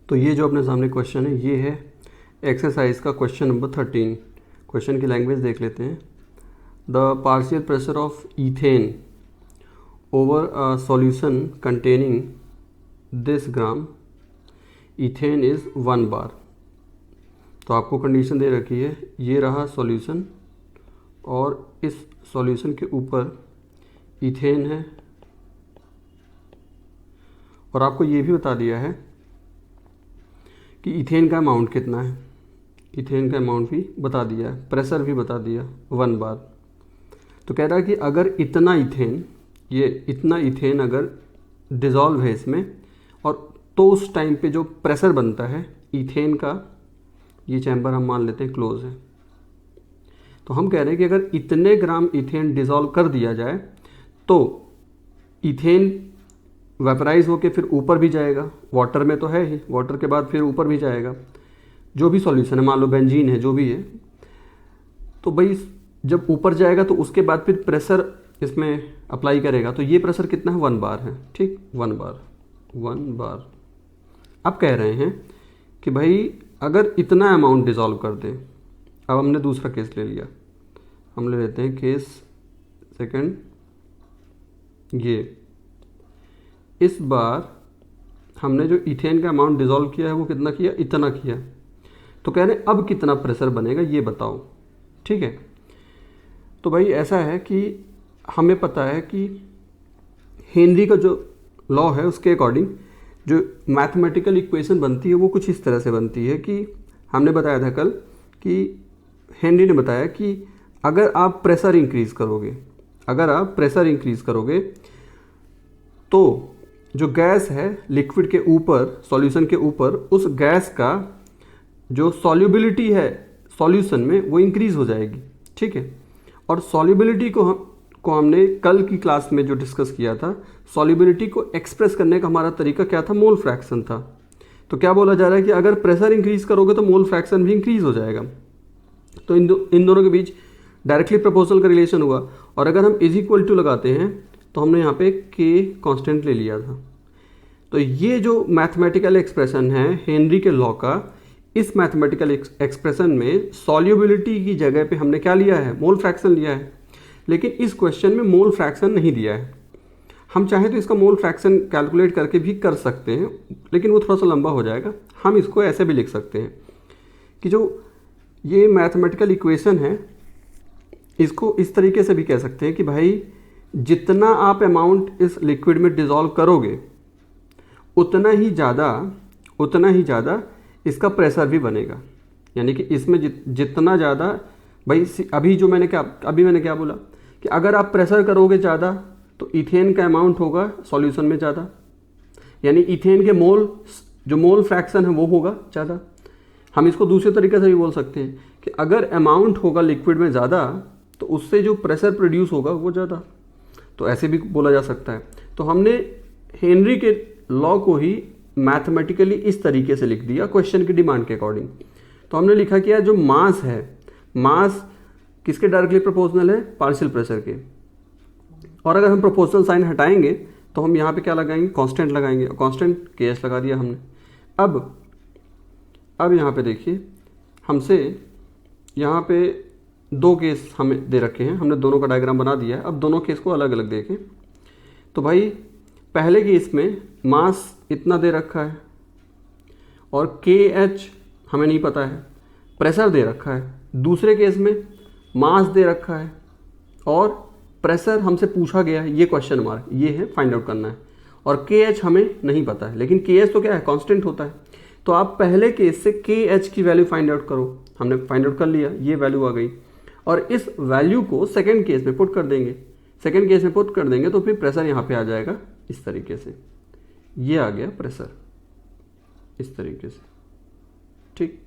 तो ये जो अपने सामने क्वेश्चन है ये है एक्सरसाइज का क्वेश्चन नंबर 13। क्वेश्चन की लैंग्वेज देख लेते हैं। The partial pressure of ethane over a solution containing this gram ethane is 1 बार। तो आपको कंडीशन दे रखी है, ये रहा सॉल्यूशन और इस सॉल्यूशन के ऊपर इथेन है, और आपको ये भी बता दिया है कि इथेन का अमाउंट कितना है। इथेन का अमाउंट भी बता दिया है, प्रेशर भी बता दिया 1 बार। तो कह रहा है कि अगर इतना इथेन, ये इतना इथेन अगर डिज़ोल्व है इसमें, और तो उस टाइम पे जो प्रेशर बनता है इथेन का, ये चैम्बर हम मान लेते हैं क्लोज है। तो हम कह रहे हैं कि अगर इतने ग्राम इथेन डिज़ोल्व कर दिया जाए तो इथेन वेपराइज होके फिर ऊपर भी जाएगा, वाटर में तो है ही, वाटर के बाद फिर ऊपर भी जाएगा। जो भी सॉल्यूशन है, मान लो बेंजीन है, जो भी है, तो भाई जब ऊपर जाएगा तो उसके बाद फिर प्रेशर इसमें अप्लाई करेगा। तो ये प्रेशर कितना है, 1 बार है। ठीक, 1 बार, 1 बार। अब कह रहे हैं कि भाई अगर इतना अमाउंट डिज़ोल्व कर दें। अब हमने दूसरा केस ले लिया, हम ले लेते हैं केस सेकंड। ये इस बार हमने जो इथेन का अमाउंट डिज़ोल्व किया है वो कितना किया, इतना किया। तो कह रहे हैं अब कितना प्रेशर बनेगा ये बताओ। ठीक है, तो भाई ऐसा है कि हमें पता है कि हेनरी का जो लॉ है उसके अकॉर्डिंग जो मैथमेटिकल इक्वेशन बनती है वो कुछ इस तरह से बनती है कि हमने बताया था कल कि हेनरी ने बताया कि अगर आप प्रेशर इंक्रीज़ करोगे, अगर आप प्रेशर इंक्रीज़ करोगे तो जो गैस है लिक्विड के ऊपर, सॉल्यूशन के ऊपर, उस गैस का जो सॉल्युबिलिटी है सॉल्यूशन में वो इंक्रीज़ हो जाएगी। ठीक है, और सॉल्युबिलिटी को हमने कल की क्लास में जो डिस्कस किया था, सॉल्युबिलिटी को एक्सप्रेस करने का हमारा तरीका क्या था, मोल फ्रैक्शन था। तो क्या बोला जा रहा है कि अगर प्रेशर इंक्रीज़ करोगे तो मोल फ्रैक्शन भी इंक्रीज़ हो जाएगा। तो इन दोनों के बीच डायरेक्टली प्रोपोर्शनल का रिलेशन हुआ, और अगर हम इज इक्वल टू लगाते हैं तो हमने यहाँ पे के कांस्टेंट ले लिया था। तो ये जो मैथमेटिकल एक्सप्रेशन है हेनरी के लॉ का, इस मैथमेटिकल एक्सप्रेशन में सॉल्युबिलिटी की जगह पे हमने क्या लिया है, मोल फ्रैक्शन लिया है। लेकिन इस क्वेश्चन में मोल फ्रैक्शन नहीं दिया है। हम चाहें तो इसका मोल फ्रैक्शन कैलकुलेट करके भी कर सकते हैं, लेकिन वो थोड़ा सा लंबा हो जाएगा। हम इसको ऐसे भी लिख सकते हैं कि जो ये मैथमेटिकल इक्वेशन है इसको इस तरीके से भी कह सकते हैं कि भाई जितना आप अमाउंट इस लिक्विड में डिज़ोल्व करोगे उतना ही ज़्यादा इसका प्रेशर भी बनेगा। यानी कि इसमें जितना ज़्यादा, भाई अभी मैंने क्या बोला कि अगर आप प्रेशर करोगे ज़्यादा तो इथेन का अमाउंट होगा सॉल्यूशन में ज़्यादा, यानी इथेन के मोल फ्रैक्शन है वो होगा ज़्यादा। हम इसको दूसरे तरीके से भी बोल सकते हैं कि अगर अमाउंट होगा लिक्विड में ज़्यादा तो उससे जो प्रेशर प्रोड्यूस होगा वो ज़्यादा। तो ऐसे भी बोला जा सकता है। तो हमने हेनरी के लॉ को ही मैथमेटिकली इस तरीके से लिख दिया क्वेश्चन की डिमांड के अकॉर्डिंग। तो हमने लिखा कि यार जो मास है, मास किसके डायरेक्टली प्रोपोर्शनल है, पार्शियल प्रेशर के। और अगर हम प्रोपोर्शनल साइन हटाएंगे तो हम यहाँ पे क्या लगाएंगे, कांस्टेंट लगाएंगे, और कांस्टेंट केएस लगा दिया हमने। अब यहाँ पे देखिए, हमसे यहाँ पे 2 केस हमें दे रखे हैं, हमने दोनों का डायग्राम बना दिया है। अब दोनों केस को अलग अलग देखें। तो भाई पहले केस में मास इतना दे रखा है और के एच हमें नहीं पता है, प्रेशर दे रखा है। दूसरे केस में मास दे रखा है और प्रेशर हमसे पूछा गया है, ये क्वेश्चन मार्क, ये है फाइंड आउट करना है, और के एच हमें नहीं पता है। लेकिन के एच तो क्या है, कांस्टेंट होता है। तो आप पहले केस से के एच की वैल्यू फाइंड आउट करो। हमने फाइंड आउट कर लिया, ये वैल्यू आ गई, और इस वैल्यू को सेकेंड केस में पुट कर देंगे। सेकेंड केस में पुट कर देंगे तो फिर प्रेशर यहाँ पे आ जाएगा इस तरीके से, ये आ गया प्रेशर इस तरीके से। ठीक।